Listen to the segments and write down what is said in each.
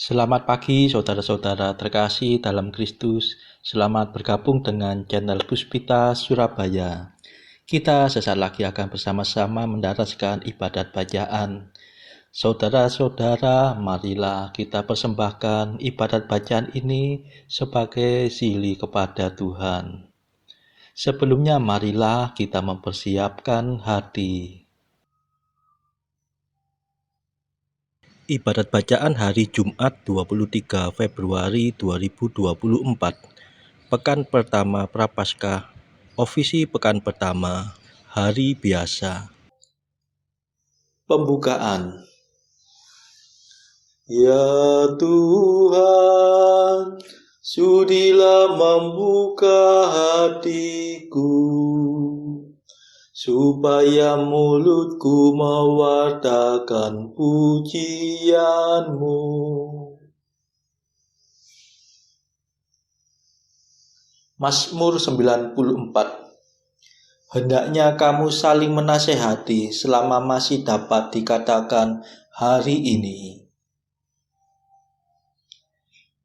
Selamat pagi saudara-saudara terkasih dalam Kristus. Selamat bergabung dengan channel Puspita Surabaya. Kita sesaat lagi akan bersama-sama mendaraskan ibadat bacaan. Saudara-saudara, marilah kita persembahkan ibadat bacaan ini sebagai sili kepada Tuhan. Sebelumnya marilah kita mempersiapkan hati. Ibadat bacaan hari Jumat 23 Februari 2024. Pekan pertama Prapaskah. Ofisi pekan pertama, hari biasa. Pembukaan. Ya Tuhan, sudilah membuka hatiku, supaya mulutku mewartakan pujian-Mu. Mazmur 94. Hendaknya kamu saling menasehati selama masih dapat dikatakan hari ini.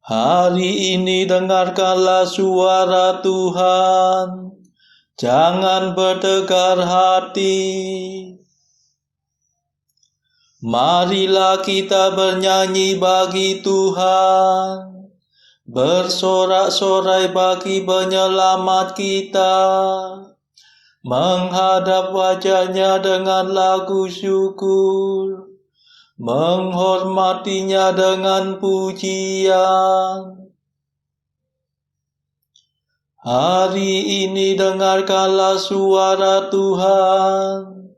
Hari ini dengarkanlah suara Tuhan, jangan bertegar hati. Marilah kita bernyanyi bagi Tuhan, bersorak-sorai bagi penyelamat kita, menghadap wajah-Nya dengan lagu syukur, menghormatinya dengan pujian. Hari ini dengarkanlah suara Tuhan,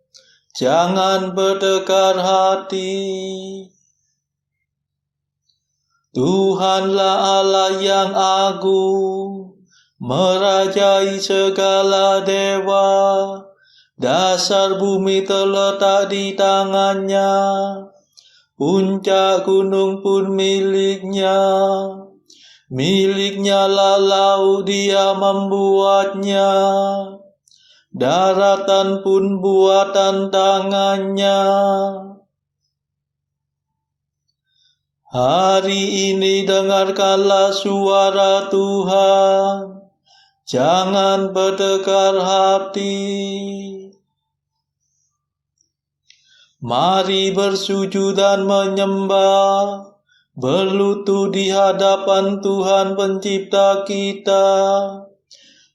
jangan bertekar hati. Tuhanlah Allah yang agung, merajai segala dewa. Dasar bumi terletak di tangan-Nya, puncak gunung pun milik-Nya. Milik-Nya lah laut, Dia membuatnya, daratan pun buatan tangan-Nya. Hari ini dengarkanlah suara Tuhan, jangan bertekar hati. Mari bersujud dan menyembah, berlutut di hadapan Tuhan Pencipta kita.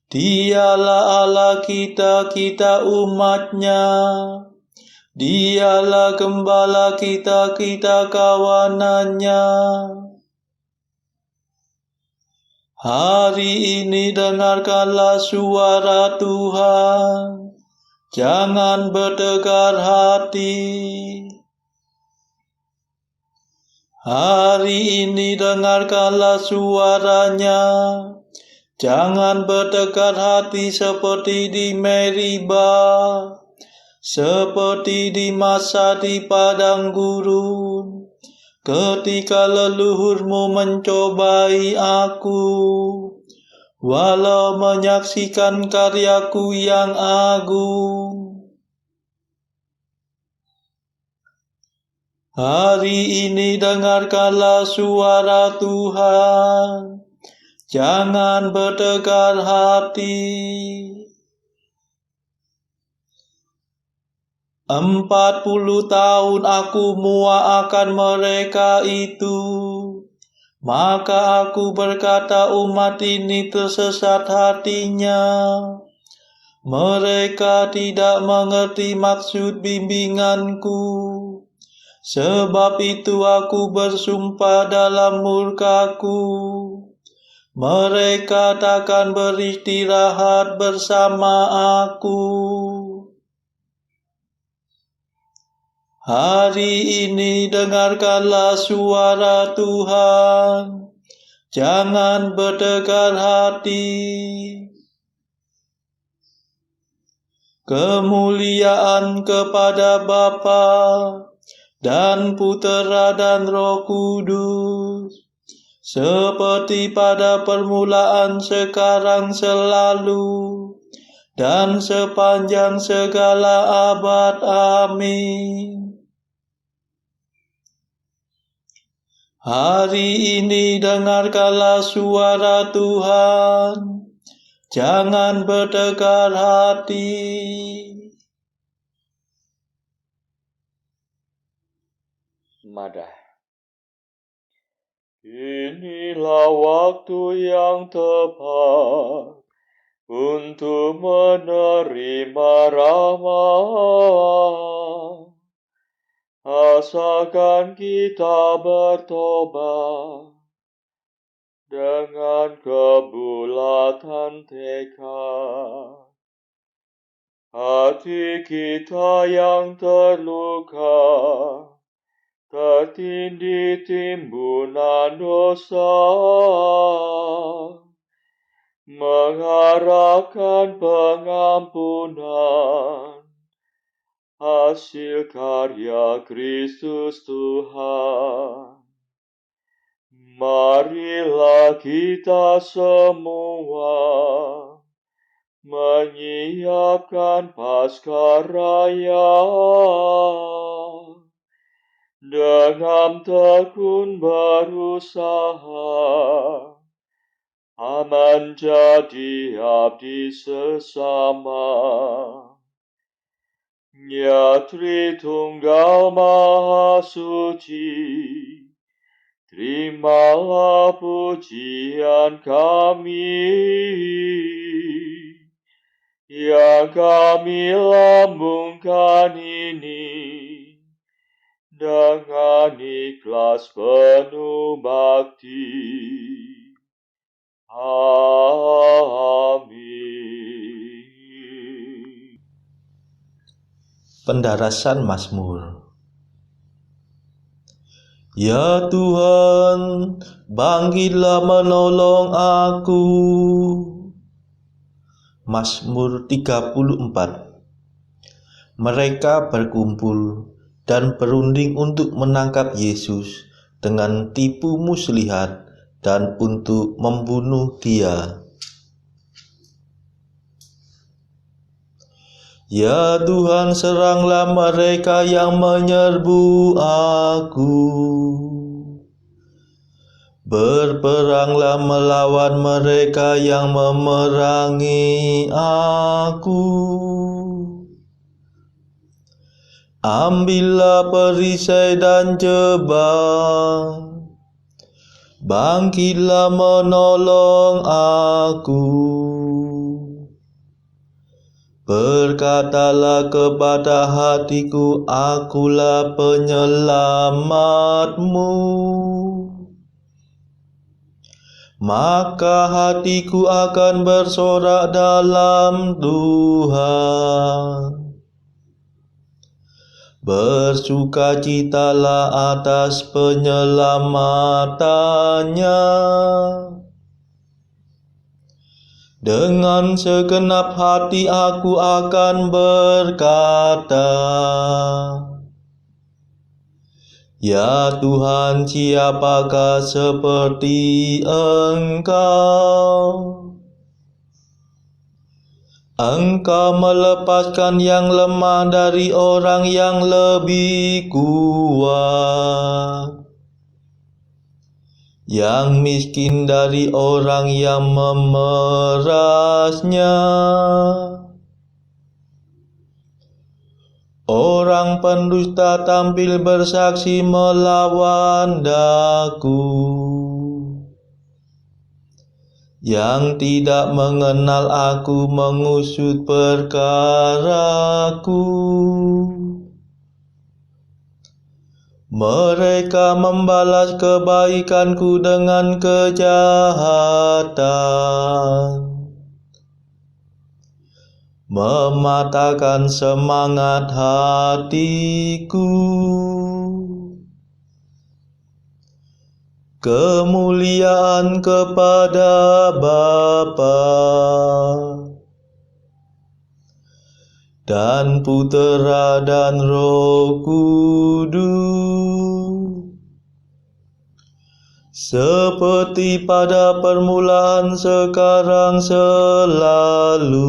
Dialah Allah kita, kita umat-Nya. Dialah gembala kita, kita kawanan-Nya. Hari ini dengarkanlah suara Tuhan, jangan bertekar hati. Hari ini dengarkanlah suara-Nya, jangan bertekar hati seperti di Meribah, seperti di masa di padang gurun, ketika leluhurmu mencobai aku, walau menyaksikan karyaku yang agung. Hari ini dengarkanlah suara Tuhan, jangan bertekar hati. 40 tahun aku muak akan mereka itu, maka aku berkata umat ini tersesat hatinya. Mereka tidak mengerti maksud bimbinganku. Sebab itu aku bersumpah dalam murkaku, mereka takkan beristirahat bersama aku. Hari ini dengarkanlah suara Tuhan, jangan bertekar hati. Kemuliaan kepada Bapa dan Putera dan Roh Kudus, seperti pada permulaan, sekarang, selalu, dan sepanjang segala abad. Amin. Hari ini dengarkanlah suara Tuhan, jangan bertekar hati. Madah. Inilah waktu yang tepat untuk menerima rahmat. Asalkan kita bertobat dengan kebulatan tekad. Hati kita yang terluka, tertindih timbunan dosa, mengharapkan pengampunan, hasil karya Kristus Tuhan. Marilah kita semua menyiapkan Paskah Raya dengan tekun berusaha menjadi abdi sesama. Ya Tritunggal Maha Suci, terimalah pujian kami yang kami lambungkan ini dengan ikhlas penuh bakti. Amin. Pendarasan Mazmur. Ya Tuhan, bangkitlah menolong aku. Mazmur 34. Mereka berkumpul dan berunding untuk menangkap Yesus dengan tipu muslihat dan untuk membunuh Dia. Ya Tuhan, seranglah mereka yang menyerbu aku. Berperanglah melawan mereka yang memerangi aku. Ambillah perisai dan jebak, bangkitlah menolong aku. Berkatalah kepada hatiku, akulah penyelamatmu. Maka hatiku akan bersorak dalam Tuhan. Bersukacitalah atas penyelamatannya. Dengan segenap hati aku akan berkata, Ya Tuhan, siapakah seperti Engkau? Engkau melepaskan yang lemah dari orang yang lebih kuat, yang miskin dari orang yang memerasnya. Orang pendusta tampil bersaksi melawan daku, yang tidak mengenal aku mengusut perkaraku. Mereka membalas kebaikanku dengan kejahatan, mematahkan semangat hatiku. Kemuliaan kepada Bapa dan Putera dan Roh Kudus, seperti pada permulaan, sekarang, selalu,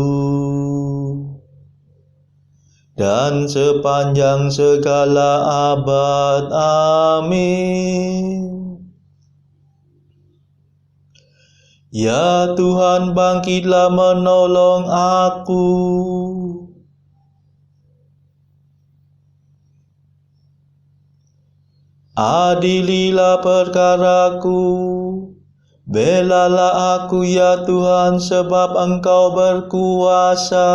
dan sepanjang segala abad. Amin. Ya Tuhan, bangkitlah menolong aku. Adililah perkaraku, belalah aku ya Tuhan, sebab Engkau berkuasa.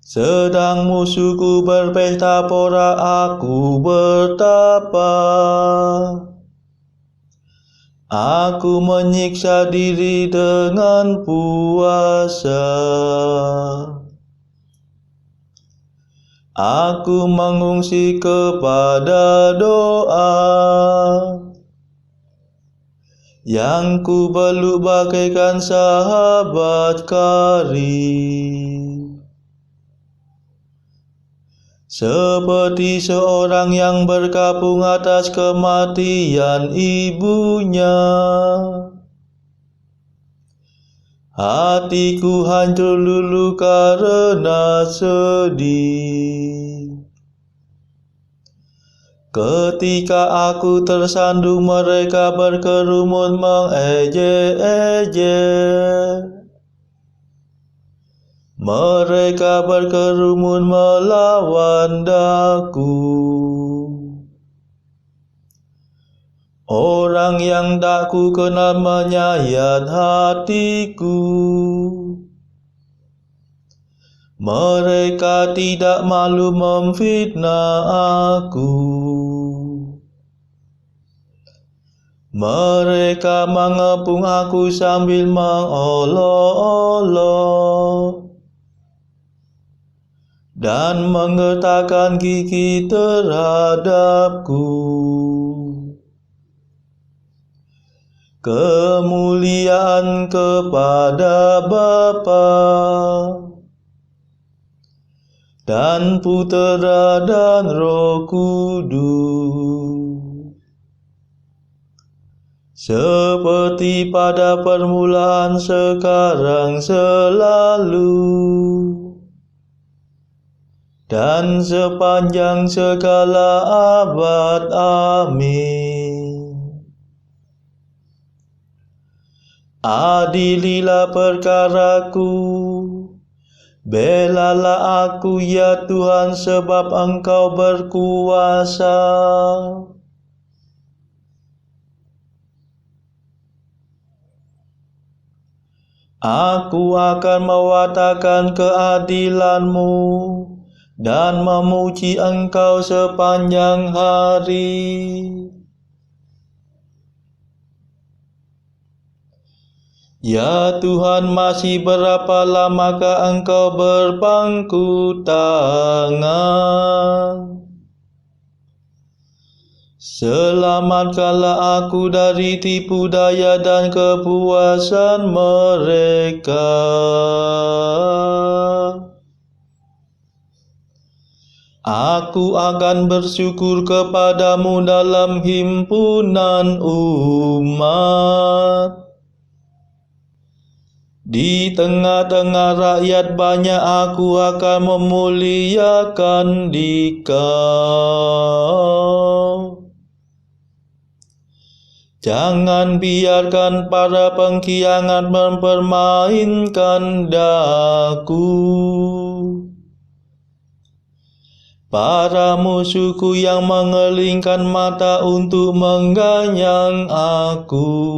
Sedang musuhku berpesta pora, aku bertapa. Aku menyiksa diri dengan puasa. Aku mengungsi kepada doa, yang ku peluk bagaikan sahabat karib. Seperti seorang yang berkabung atas kematian ibunya, hatiku hancur lulu karena sedih. Ketika aku tersandung, mereka berkerumun mengejek-ejek. Mereka berkerumun melawan daku. Orang yang tak ku kenal menyayat hatiku. Mereka tidak malu memfitnah aku. Mereka mengepung aku sambil mengolok-olok dan menggertakkan gigi terhadapku. Kemuliaan kepada Bapa dan Putera dan Roh Kudus, seperti pada permulaan, sekarang, selalu, dan sepanjang segala abad. Amin. Adililah perkaraku, belalah aku ya Tuhan, sebab Engkau berkuasa. Aku akan mewartakan keadilan-Mu dan memuji Engkau sepanjang hari. Ya Tuhan, masih berapa lamakah Engkau berpangku tangan? Selamatkanlah aku dari tipu daya dan kepuasan mereka. Aku akan bersyukur kepadamu dalam himpunan umat. Di tengah-tengah rakyat banyak aku akan memuliakan Dikau. Jangan biarkan para pengkhianat mempermainkan daku. Para musuhku yang mengelingkan mata untuk mengganyang aku.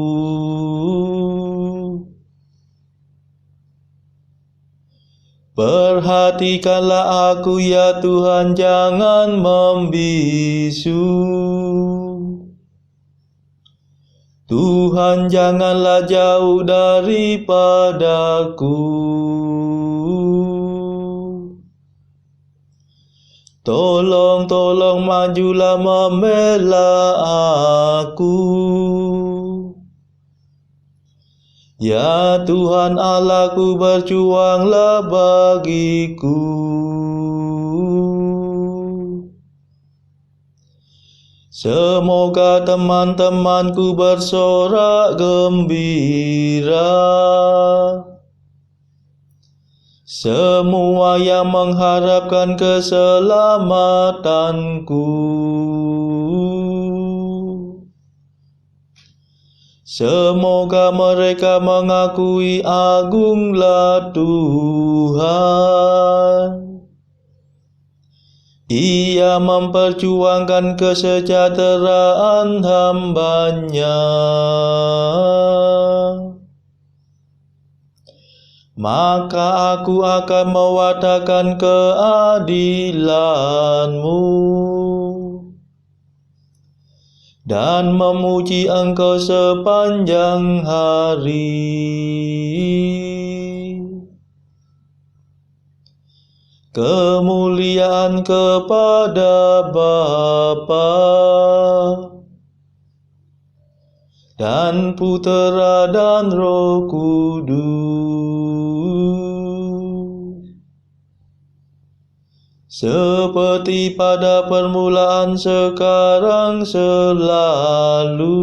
Perhatikanlah aku ya Tuhan, jangan membisu. Tuhan, janganlah jauh daripadaku. Tolong majulah membela aku. Ya Tuhan Allahku, berjuanglah bagiku. Semoga teman-temanku bersorak gembira. Semua yang mengharapkan keselamatanku. Semoga mereka mengakui agunglah Tuhan. Ia memperjuangkan kesejahteraan hamba-Nya. Maka aku akan mewartakan keadilan-Mu dan memuji Engkau sepanjang hari. Kemuliaan kepada Bapa dan Putera dan Roh Kudus, seperti pada permulaan, sekarang, selalu,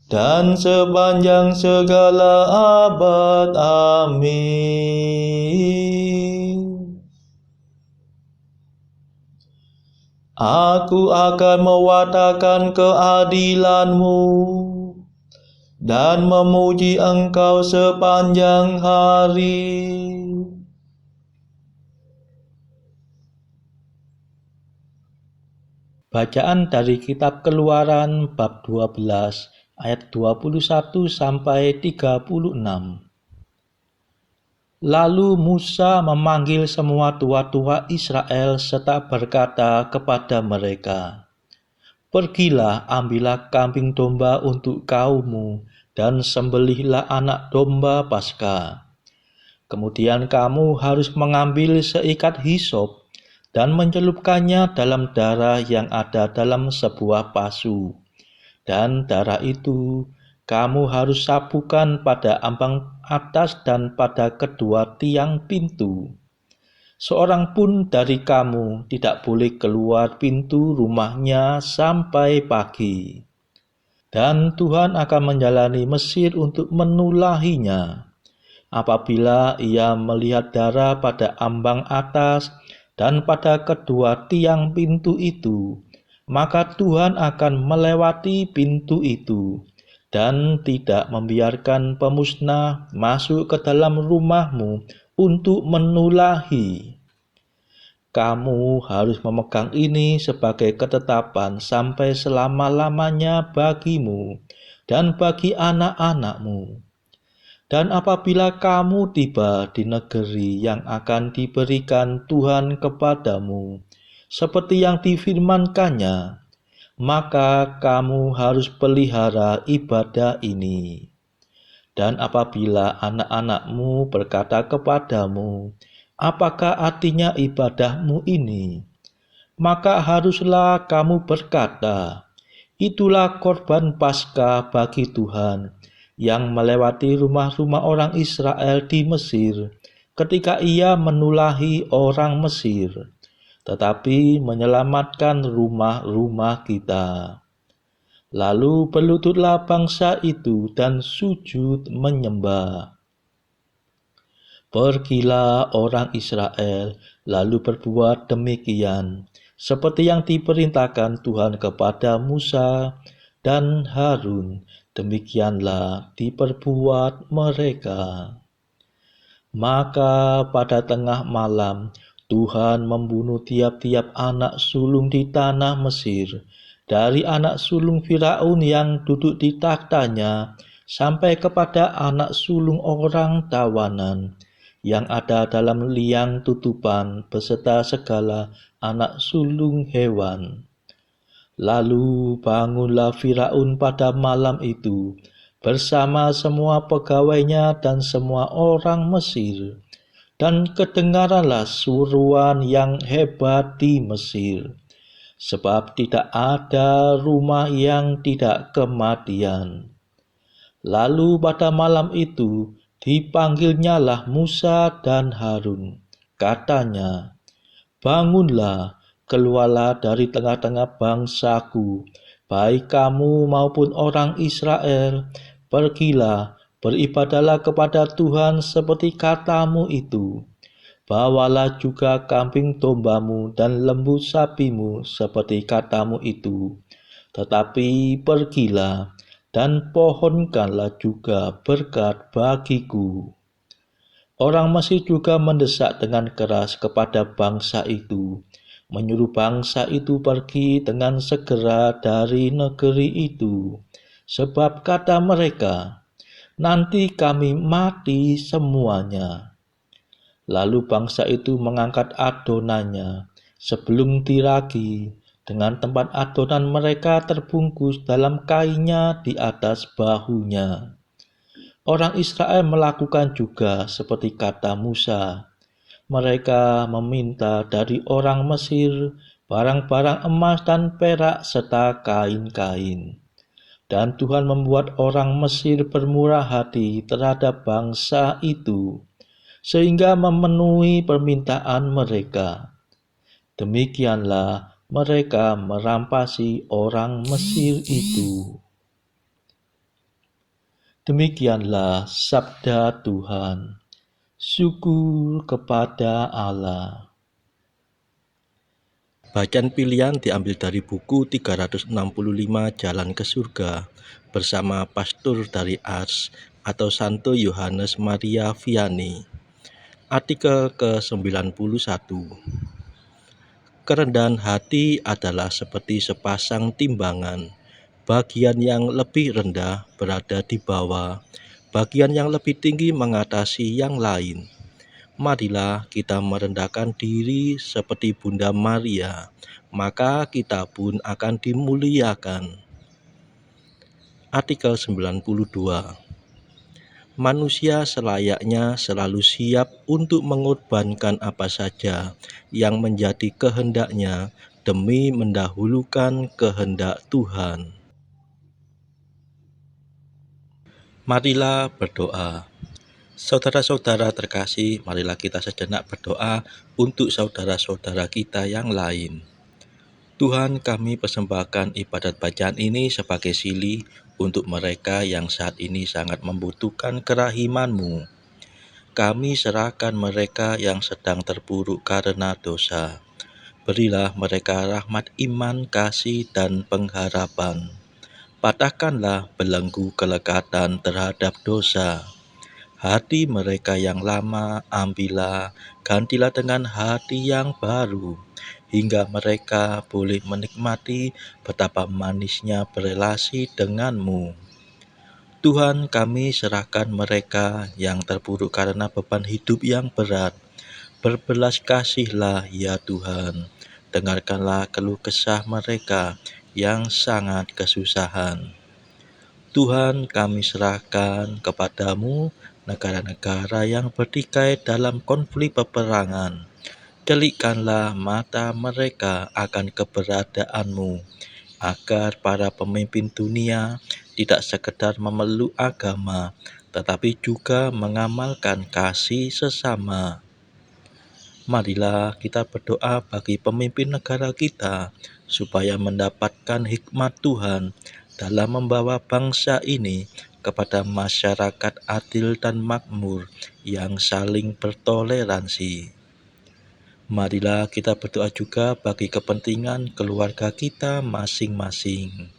dan sepanjang segala abad. Amin. Aku akan mewartakan keadilan-Mu dan memuji Engkau sepanjang hari. Bacaan dari kitab Keluaran bab 12 ayat 21 sampai 36. Lalu Musa memanggil semua tua-tua Israel serta berkata kepada mereka, "Pergilah, ambillah kambing domba untuk kaummu dan sembelihlah anak domba Paskah. Kemudian kamu harus mengambil seikat hisop dan mencelupkannya dalam darah yang ada dalam sebuah pasu. Dan darah itu kamu harus sapukan pada ambang atas dan pada kedua tiang pintu. Seorang pun dari kamu tidak boleh keluar pintu rumahnya sampai pagi. Dan Tuhan akan menjalani Mesir untuk menulahinya. Apabila ia melihat darah pada ambang atas dan pada kedua tiang pintu itu, maka Tuhan akan melewati pintu itu dan tidak membiarkan pemusnah masuk ke dalam rumahmu untuk menulahi. Kamu harus memegang ini sebagai ketetapan sampai selama-lamanya bagimu dan bagi anak-anakmu. Dan apabila kamu tiba di negeri yang akan diberikan Tuhan kepadamu, seperti yang difirmankannya, maka kamu harus pelihara ibadah ini. Dan apabila anak-anakmu berkata kepadamu, apakah artinya ibadahmu ini? Maka haruslah kamu berkata, itulah korban Paskah bagi Tuhan, yang melewati rumah-rumah orang Israel di Mesir ketika ia menulahi orang Mesir, tetapi menyelamatkan rumah-rumah kita. Lalu berlututlah bangsa itu dan sujud menyembah. Pergilah orang Israel lalu berbuat demikian, seperti yang diperintahkan Tuhan kepada Musa dan Harun. Demikianlah diperbuat mereka. Maka pada tengah malam Tuhan membunuh tiap-tiap anak sulung di tanah Mesir, dari anak sulung Firaun yang duduk di taktanya sampai kepada anak sulung orang tawanan yang ada dalam liang tutupan beserta segala anak sulung hewan. Lalu bangunlah Firaun pada malam itu bersama semua pegawainya dan semua orang Mesir, dan kedengaranlah suruhan yang hebat di Mesir, sebab tidak ada rumah yang tidak kematian. Lalu pada malam itu dipanggilnyalah Musa dan Harun. Katanya, bangunlah, keluarlah dari tengah-tengah bangsaku, baik kamu maupun orang Israel. Pergilah, beribadahlah kepada Tuhan seperti katamu itu. Bawalah juga kambing dombamu dan lembu sapimu seperti katamu itu. tetapi pergilah dan pohonkanlah juga berkat bagiku. Orang Mesir juga mendesak dengan keras kepada bangsa itu, menyuruh bangsa itu pergi dengan segera dari negeri itu. Sebab kata mereka, nanti kami mati semuanya. Lalu bangsa itu mengangkat adonannya sebelum diragi, dengan tempat adonan mereka terbungkus dalam kainnya di atas bahunya. Orang Israel melakukan juga seperti kata Musa. Mereka meminta dari orang Mesir barang-barang emas dan perak serta kain-kain. Dan Tuhan membuat orang Mesir bermurah hati terhadap bangsa itu, sehingga memenuhi permintaan mereka. Demikianlah mereka merampasi orang Mesir itu. Demikianlah sabda Tuhan. Syukur kepada Allah. Bacaan pilihan diambil dari buku 365 Jalan ke Surga bersama pastor dari Ars atau Santo Yohanes Maria Vianney. Artikel ke-91. Kerendahan hati adalah seperti sepasang timbangan. Bagian yang lebih rendah berada di bawah, bagian yang lebih tinggi mengatasi yang lain. Marilah kita merendahkan diri seperti Bunda Maria, maka kita pun akan dimuliakan. Artikel 92. Manusia selayaknya selalu siap untuk mengorbankan apa saja yang menjadi kehendaknya demi mendahulukan kehendak Tuhan. Marilah berdoa. Saudara-saudara terkasih, marilah kita sejenak berdoa untuk saudara-saudara kita yang lain. Tuhan, kami persembahkan ibadat bacaan ini sebagai silih untuk mereka yang saat ini sangat membutuhkan kerahiman-Mu. Kami serahkan mereka yang sedang terpuruk karena dosa. Berilah mereka rahmat iman, kasih, dan pengharapan. Patahkanlah belenggu kelekatan terhadap dosa. Hati mereka yang lama ambillah, gantilah dengan hati yang baru, hingga mereka boleh menikmati betapa manisnya berelasi denganmu. Tuhan, kami serahkan mereka yang terpuruk karena beban hidup yang berat. Berbelas kasihlah ya Tuhan, dengarkanlah keluh kesah mereka yang sangat kesusahan. Tuhan, kami serahkan kepadamu negara-negara yang bertikai dalam konflik peperangan. Celikkanlah mata mereka akan keberadaanmu, agar para pemimpin dunia tidak sekedar memeluk agama, tetapi juga mengamalkan kasih sesama. Marilah kita berdoa bagi pemimpin negara kita, supaya mendapatkan hikmat Tuhan dalam membawa bangsa ini kepada masyarakat adil dan makmur yang saling bertoleransi. Marilah kita berdoa juga bagi kepentingan keluarga kita masing-masing.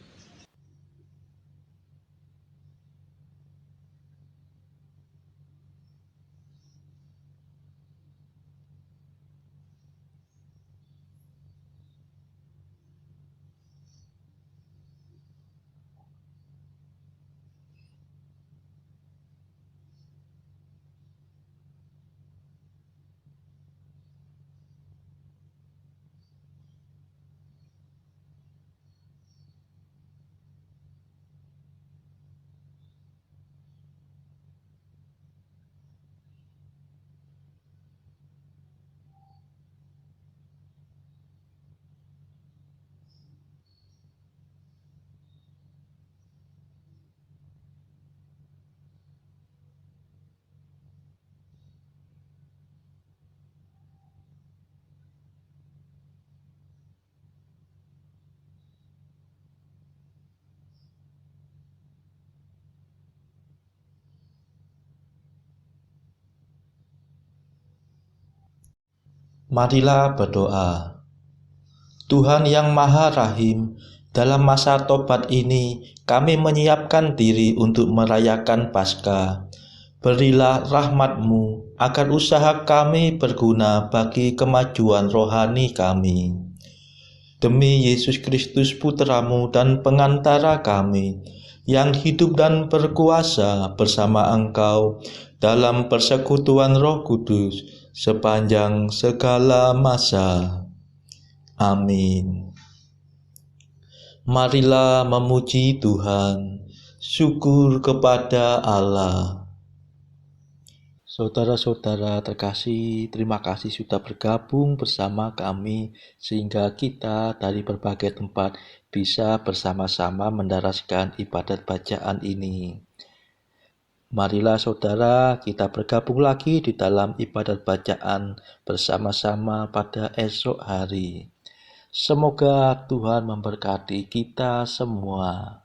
Marilah berdoa. Tuhan yang Maha Rahim, Dalam masa tobat ini, kami menyiapkan diri untuk merayakan Paskah. Berilah rahmat-Mu agar usaha kami berguna bagi kemajuan rohani kami. Demi Yesus Kristus Putra-Mu dan pengantara kami, yang hidup dan berkuasa bersama Engkau dalam persekutuan Roh Kudus sepanjang segala masa. Amin. Marilah memuji Tuhan. Syukur kepada Allah. Saudara-saudara terkasih, terima kasih sudah bergabung bersama kami sehingga kita dari berbagai tempat bisa bersama-sama mendaraskan ibadat bacaan ini. Marilah saudara, kita bergabung lagi di dalam ibadat bacaan bersama-sama pada esok hari. Semoga Tuhan memberkati kita semua.